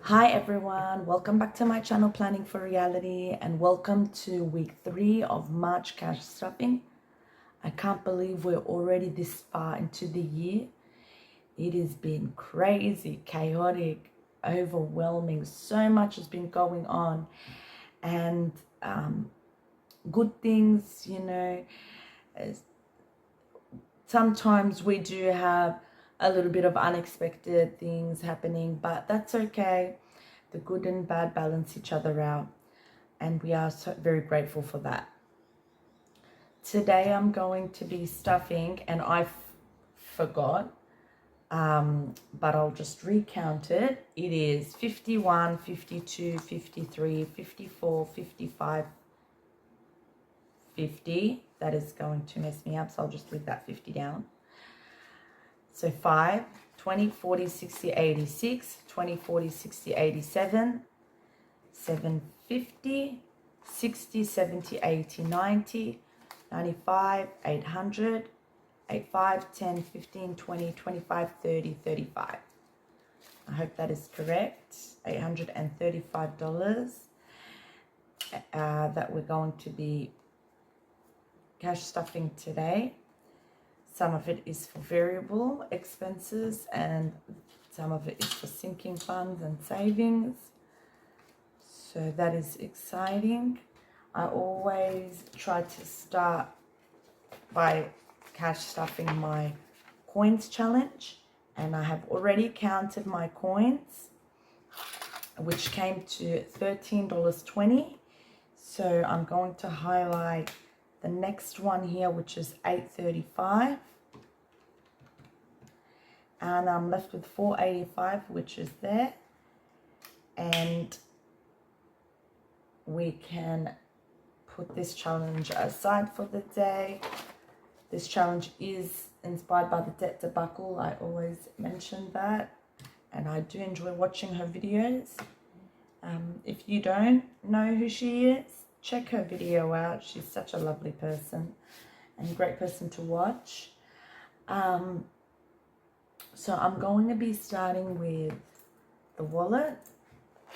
Hi everyone, welcome back to my channel Planning for Reality and welcome to week 3 of March cash stuffing. I can't believe we're already this far into the year. It has been crazy, chaotic, overwhelming. So much has been going on and good things, sometimes we do have a little bit of unexpected things happening, but that's okay. The good and bad balance each other out, and we are so very grateful for that. Today I'm going to be stuffing, and I forgot, but I'll just recount it. It is 51, 52, 53, 54, 55, 50. That is going to mess me up, so I'll just leave that 50 down. So 5, 20, 40, 60, 86, 20, 40, 60, 87, 750, 60, 70, 80, 90, 95, 800, 85, 10, 15, 20, 25, 30, 35. I hope that is correct. $835 that we're going to be cash stuffing today. Some of it is for variable expenses and some of it is for sinking funds and savings. So that is exciting. I always try to start by cash stuffing my coins challenge, and I have already counted my coins, which came to $13.20. So I'm going to highlight the next one here, which is $8.35, and I'm left with $4.85, which is there, and we can put this challenge aside for the day. This challenge is inspired by the debt debacle. I always mention that, and I do enjoy watching her videos. If you don't know who she is, check her video out. She's such a lovely person and a great person to watch. So I'm going to be starting with the wallet,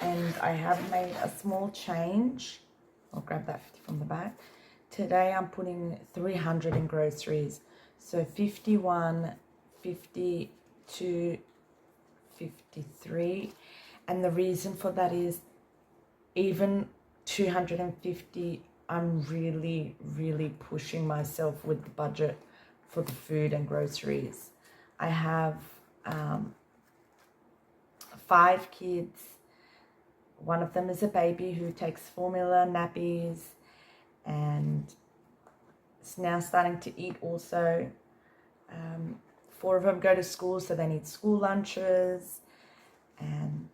and I have made a small change. I'll grab that 50 from the back. Today I'm putting 300 in groceries. So 51, 52, 53. And the reason for that is even 250, I'm really pushing myself with the budget for the food and groceries. I have 5 kids. One of them is a baby who takes formula, nappies, and is now starting to eat also. 4 of them go to school, so they need school lunches, and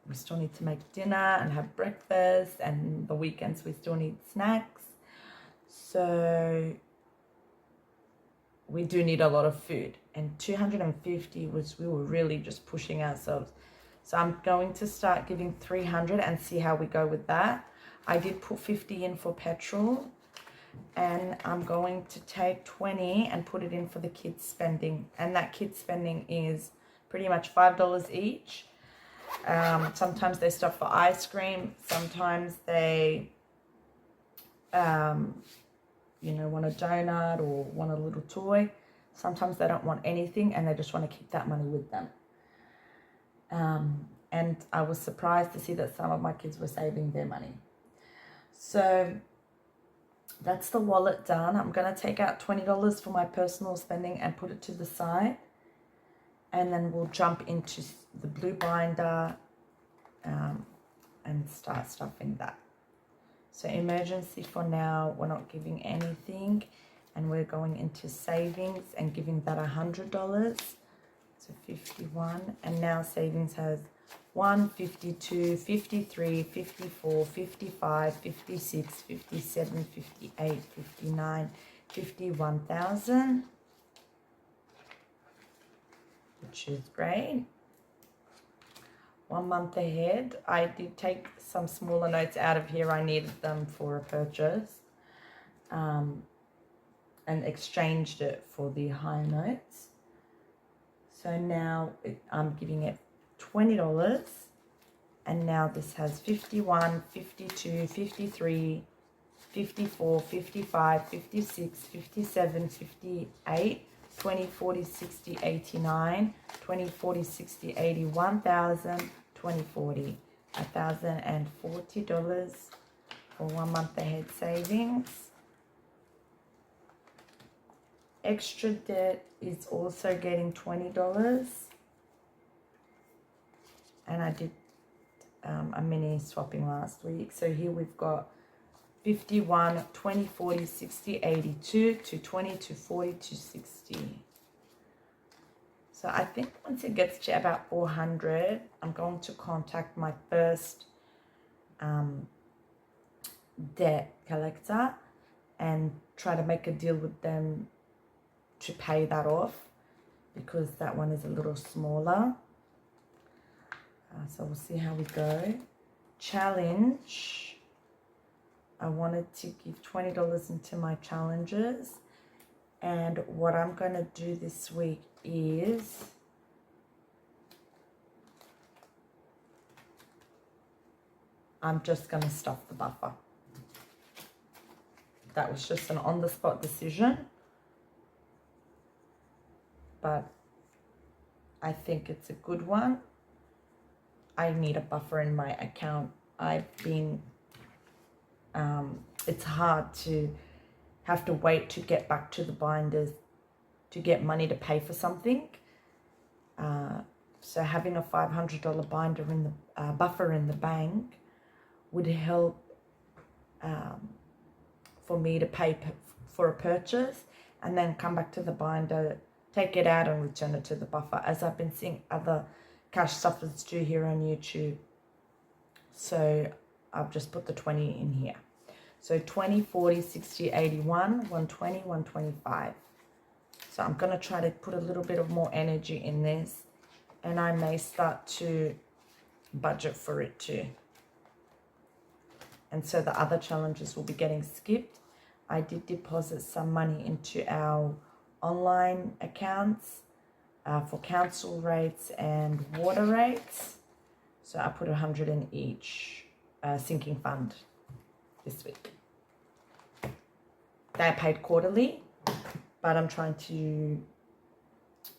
we still need to make dinner and have breakfast, and the weekends we still need snacks. So we do need a lot of food, and 250 was, we were really just pushing ourselves. So I'm going to start giving 300 and see how we go with that. I did put 50 in for petrol, and I'm going to take 20 and put it in for the kids spending, and that kids spending is pretty much $5 each. Sometimes they stop for ice cream, sometimes they want a donut or want a little toy. Sometimes they don't want anything and they just want to keep that money with them. And I was surprised to see that some of my kids were saving their money. So that's the wallet done. I'm going to take out $20 for my personal spending and put it to the side. And then we'll jump into the blue binder and start stuffing that. So emergency for now, we're not giving anything. And we're going into savings and giving that $100. So 51. And now savings has 1, 52, 53, 54, 55, 56, 57, 58, 59, 51,000, which is great. 1 month ahead. I did take some smaller notes out of here. I needed them for a purchase, and exchanged it for the higher notes. So now I'm giving it $20. And now this has 51, 52, 53, 54, 55, 56, 57, 58, 20, 40, 60, 89, 20, 40, 60, 80, 1,000, 20, 40, $1,040 for 1 month ahead savings. Extra debt is also getting $20. And I did a mini swapping last week. So here we've got 51, 20, 40, 60, 82 to 20 to 40 to 60. So I think once it gets to about 400, I'm going to contact my first debt collector and try to make a deal with them to pay that off, because that one is a little smaller. So we'll see how we go. Challenge. I wanted to give $20 into my challenges. And what I'm going to do this week is I'm just going to stuff the buffer. That was just an on-the-spot decision. But I think it's a good one. I need a buffer in my account. It's hard to have to wait to get back to the binders to get money to pay for something. So having a $500 binder in the buffer in the bank would help for me to pay for a purchase and then come back to the binder, take it out and return it to the buffer, as I've been seeing other cash stuffers do here on YouTube. So I've just put the 20 in here. So 20, 40, 60, 81, 120, 125. So I'm going to try to put a little bit of more energy in this, and I may start to budget for it too. And so the other challenges will be getting skipped. I did deposit some money into our online accounts for council rates and water rates. So I put 100 in each sinking fund this week. They are paid quarterly, but I'm trying to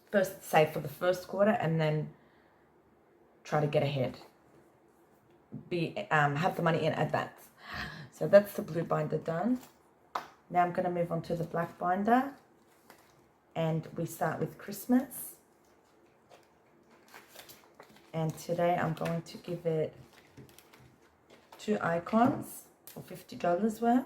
first save for the first quarter and then try to get ahead. Have the money in advance. So that's the blue binder done. Now I'm going to move on to the black binder, and we start with Christmas. And today I'm going to give it 2 icons for $50 worth.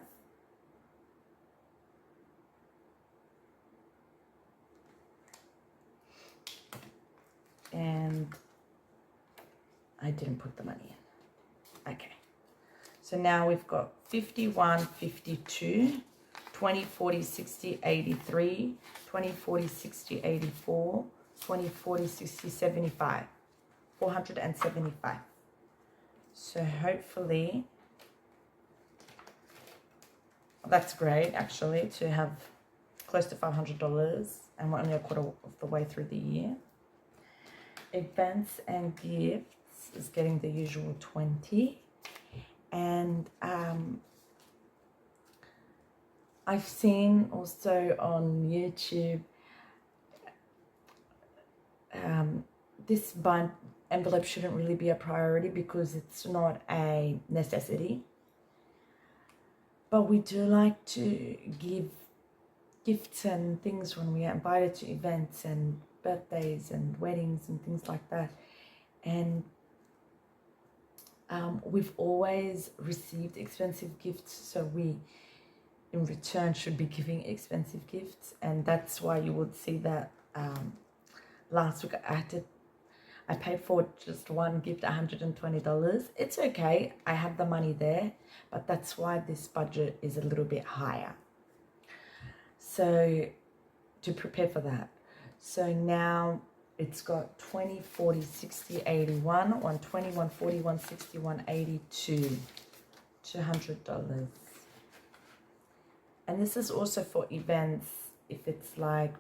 And I didn't put the money in. Okay. So now we've got 51, 52, 20, 40, 60, 83, 20, 40, 60, 84, 20, 40, 60, 75, 475. So hopefully, that's great actually, to have close to $500, and we're only a quarter of the way through the year. Events and gifts is getting the usual 20. And I've seen also on YouTube this envelope shouldn't really be a priority because it's not a necessity. But we do like to give gifts and things when we are invited to events and birthdays and weddings and things like that. And we've always received expensive gifts, so we in return should be giving expensive gifts. And that's why you would see that last week I paid for just one gift $120. It's okay, I have the money there, but that's why this budget is a little bit higher, so to prepare for that. So now it's got 20, 40, 60, 81, 120, 140, 160, 182, $200. And this is also for events, if it's like,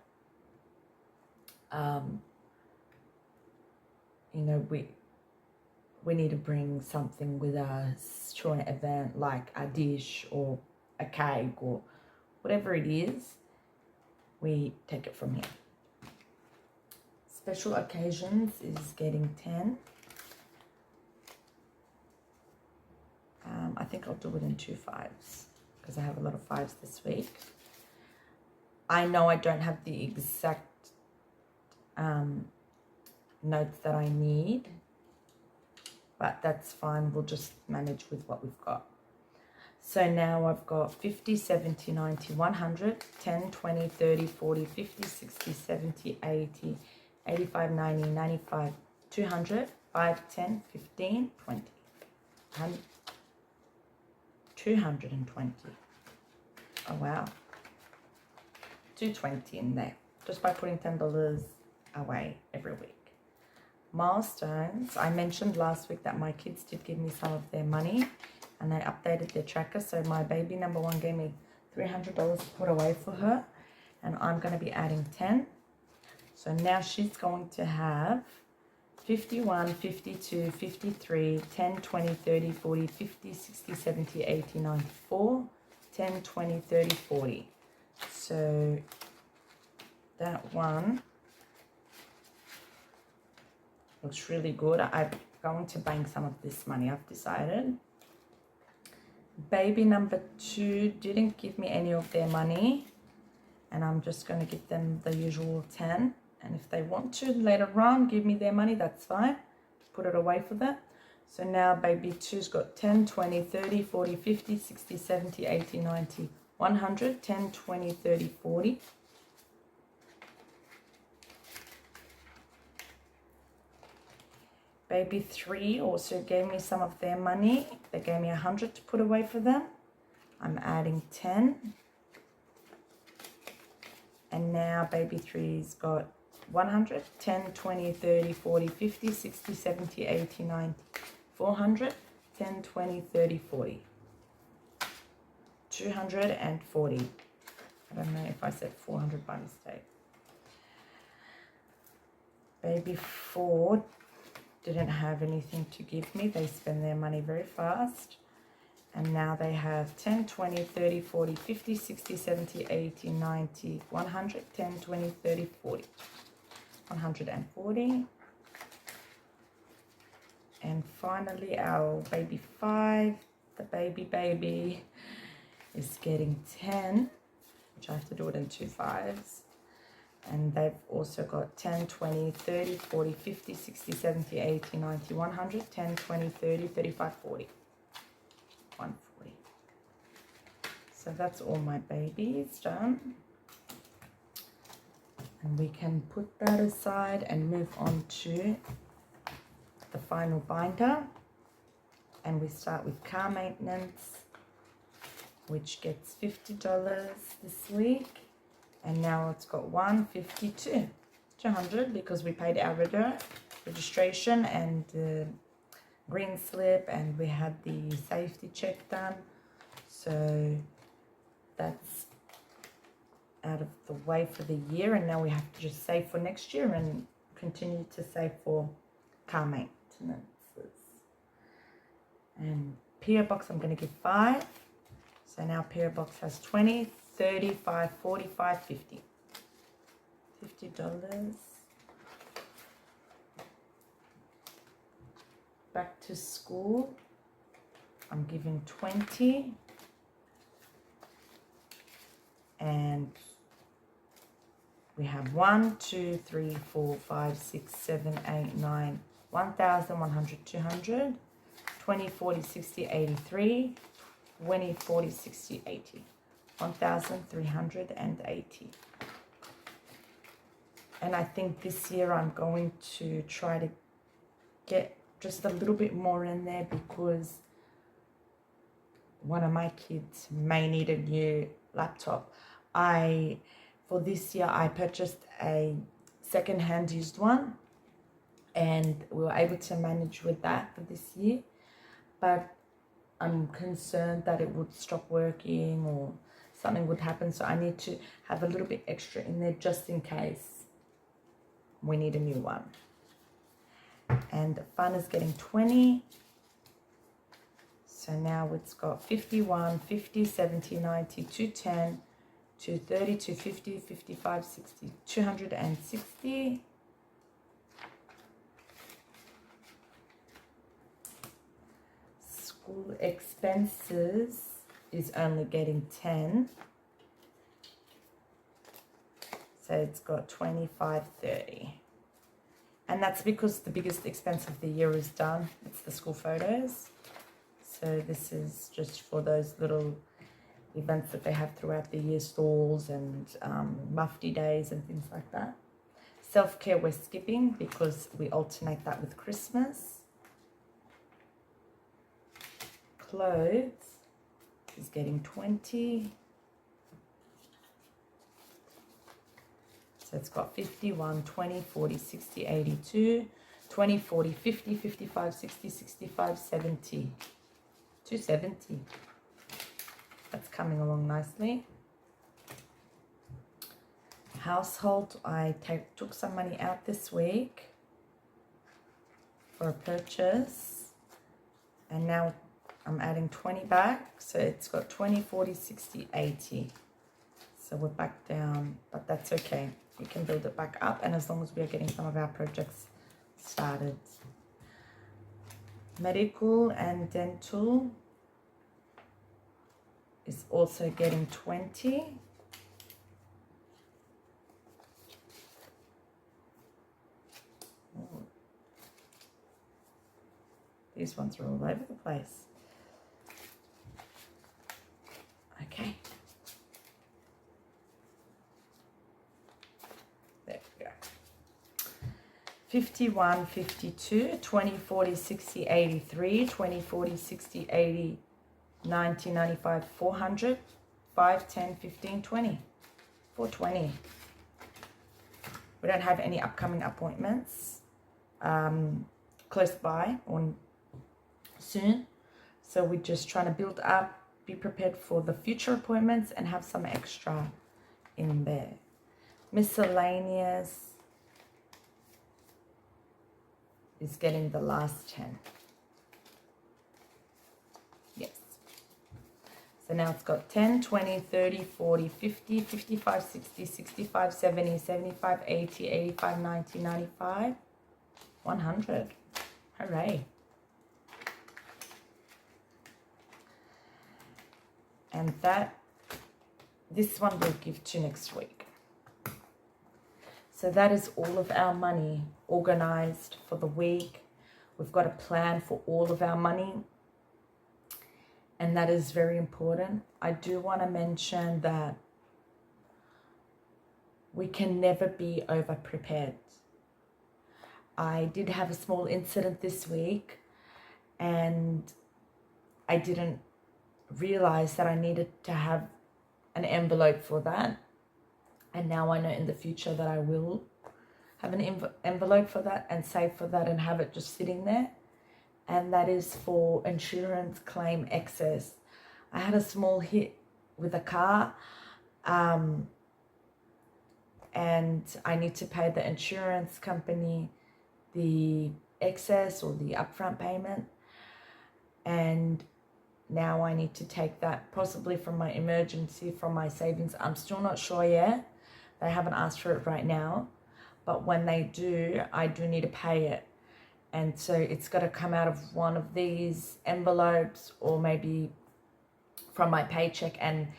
we need to bring something with us to an event, like a dish or a cake or whatever it is, we take it from here. Special occasions is getting 10. I think I'll do it in 2 5s because I have a lot of 5s this week. I know I don't have the exact notes that I need, but that's fine. We'll just manage with what we've got. So now I've got 50, 70, 90, 100, 10, 20, 30, 40, 50, 60, 70, 80, 85, 90, 95, 200, 5, 10, 15, 20, 100, 220. Oh, wow. 220 in there, just by putting $10 away every week. Milestones. I mentioned last week that my kids did give me some of their money and they updated their tracker. So my baby number 1 gave me $300 to put away for her, and I'm going to be adding 10. So now she's going to have 51, 52, 53, 10, 20, 30, 40, 50, 60, 70, 80, 94, 10, 20, 30, 40. So that one looks really good. I'm going to bank some of this money, I've decided. Baby number 2 didn't give me any of their money, and I'm just going to give them the usual 10. And if they want to later on give me their money, that's fine. Put it away for them. So now baby 2's got 10, 20, 30, 40, 50, 60, 70, 80, 90, 100, 10, 20, 30, 40. Baby 3 also gave me some of their money. They gave me 100 to put away for them. I'm adding 10. And now baby 3's got 100, 10, 20, 30, 40, 50, 60, 70, 80, 90, 400, 10, 20, 30, 40. 240. I don't know if I said 400 by mistake. Baby 4 didn't have anything to give me. They spend their money very fast. And now they have 10, 20, 30, 40, 50, 60, 70, 80, 90, 100, 10, 20, 30, 40. 140. And finally our baby 5, the baby is getting 10, which I have to do it in 2 5s. And they've also got 10, 20, 30, 40, 50, 60, 70, 80, 90, 100, 10, 20, 30, 35, 40. 140. So that's all my babies done. And we can put that aside and move on to the final binder. And we start with car maintenance, which gets $50 this week. And now it's got 152, 200, because we paid our registration and green slip, and we had the safety check done. So that's out of the way for the year, and now we have to just save for next year and continue to save for car maintenances. And PO Box, I'm going to give 5. So now PO Box has 20, 35, 45, 50. $50. Back to school, I'm giving 20. And we have 1, 2, 3, 4, 5, 6, 7, 8, 9, 1,100, 200, 20, 40, 60, 83, 20, 40, 60, 80. 1,380. And I think this year I'm going to try to get just a little bit more in there, because one of my kids may need a new laptop. For this year, I purchased a second-hand used one, and we were able to manage with that for this year. But I'm concerned that it would stop working or something would happen, so I need to have a little bit extra in there just in case we need a new one. and fun is getting 20. So now it's got 51, 50, 70, 90, 210, 230, 250, 55, 60, 260. School expenses is only getting 10. So it's got 25, 30. And that's because the biggest expense of the year is done. It's the school photos. So this is just for those little events that they have throughout the year, stalls and mufti days and things like that. Self-care we're skipping because we alternate that with Christmas. Clothes is getting 20. So it's got 51, 20, 40, 60, 82, 20, 40, 50, 55, 60, 65, 70. 270. That's coming along nicely. Household, I took some money out this week for a purchase. And now I'm adding 20 back. So it's got 20, 40, 60, 80. So we're back down, but that's okay. We can build it back up, and as long as we are getting some of our projects started. Medical and dental is also getting 20. Ooh. These ones are all over the place. Okay. There we go. 51, 52, 20, 40, 60, 83, 20, 40, 60, 80, 90, 95, 400, 5, 10, 15, 20. 420. We don't have any upcoming appointments close by or soon. So we're just trying to build up, be prepared for the future appointments and have some extra in there. Miscellaneous is getting the last 10. Yes. So now it's got 10, 20, 30, 40, 50, 55, 60, 65, 70, 75, 80, 85, 90, 95, 100. Hooray. And this one we'll give to next week. So that is all of our money organized for the week. We've got a plan for all of our money. And that is very important. I do want to mention that we can never be over prepared. I did have a small incident this week and I didn't realize that I needed to have an envelope for that. And now I know in the future that I will have an envelope for that and save for that and have it just sitting there. And that is for insurance claim excess. I had a small hit with a car and I need to pay the insurance company the excess or the upfront payment. And now I need to take that possibly from my emergency, from my savings. I'm still not sure yet. They haven't asked for it right now. But when they do, I do need to pay it. And so it's got to come out of one of these envelopes or maybe from my paycheck and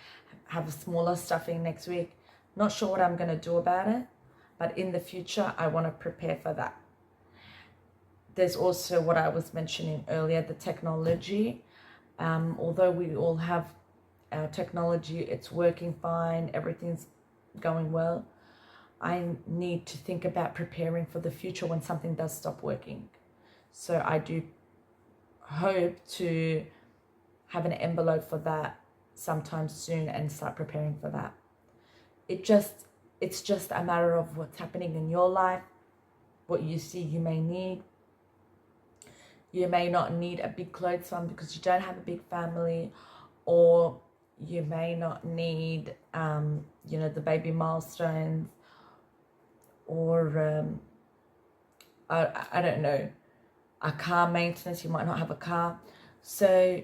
have a smaller stuffing next week. Not sure what I'm going to do about it. But in the future, I want to prepare for that. There's also what I was mentioning earlier, the technology. Although we all have our technology, it's working fine, everything's going well. I need to think about preparing for the future when something does stop working. So I do hope to have an envelope for that sometime soon and start preparing for that. It's just a matter of what's happening in your life, what you see you may need. You may not need a big clothes fund because you don't have a big family, or you may not need, the baby milestones, or I don't know. a car maintenance, you might not have a car. So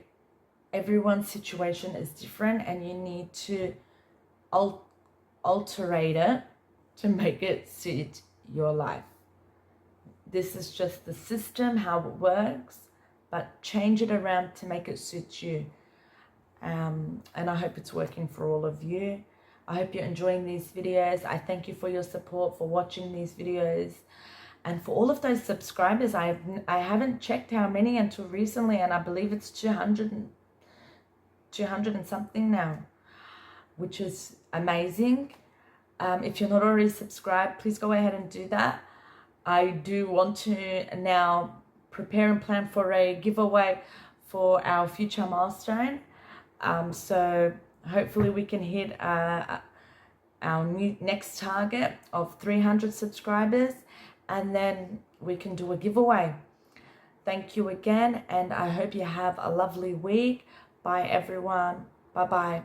everyone's situation is different, and you need to alterate it to make it suit your life. This is just the system, how it works, but change it around to make it suit you. And I hope it's working for all of you. I hope you're enjoying these videos. I thank you for your support, for watching these videos, and for all of those subscribers. I haven't checked how many until recently, and I believe it's 200 and something now, which is amazing. If you're not already subscribed, please go ahead and do that. I do want to now prepare and plan for a giveaway for our future milestone. So hopefully we can hit our next target of 300 subscribers, and then we can do a giveaway. Thank you again, and I hope you have a lovely week. Bye everyone. Bye bye.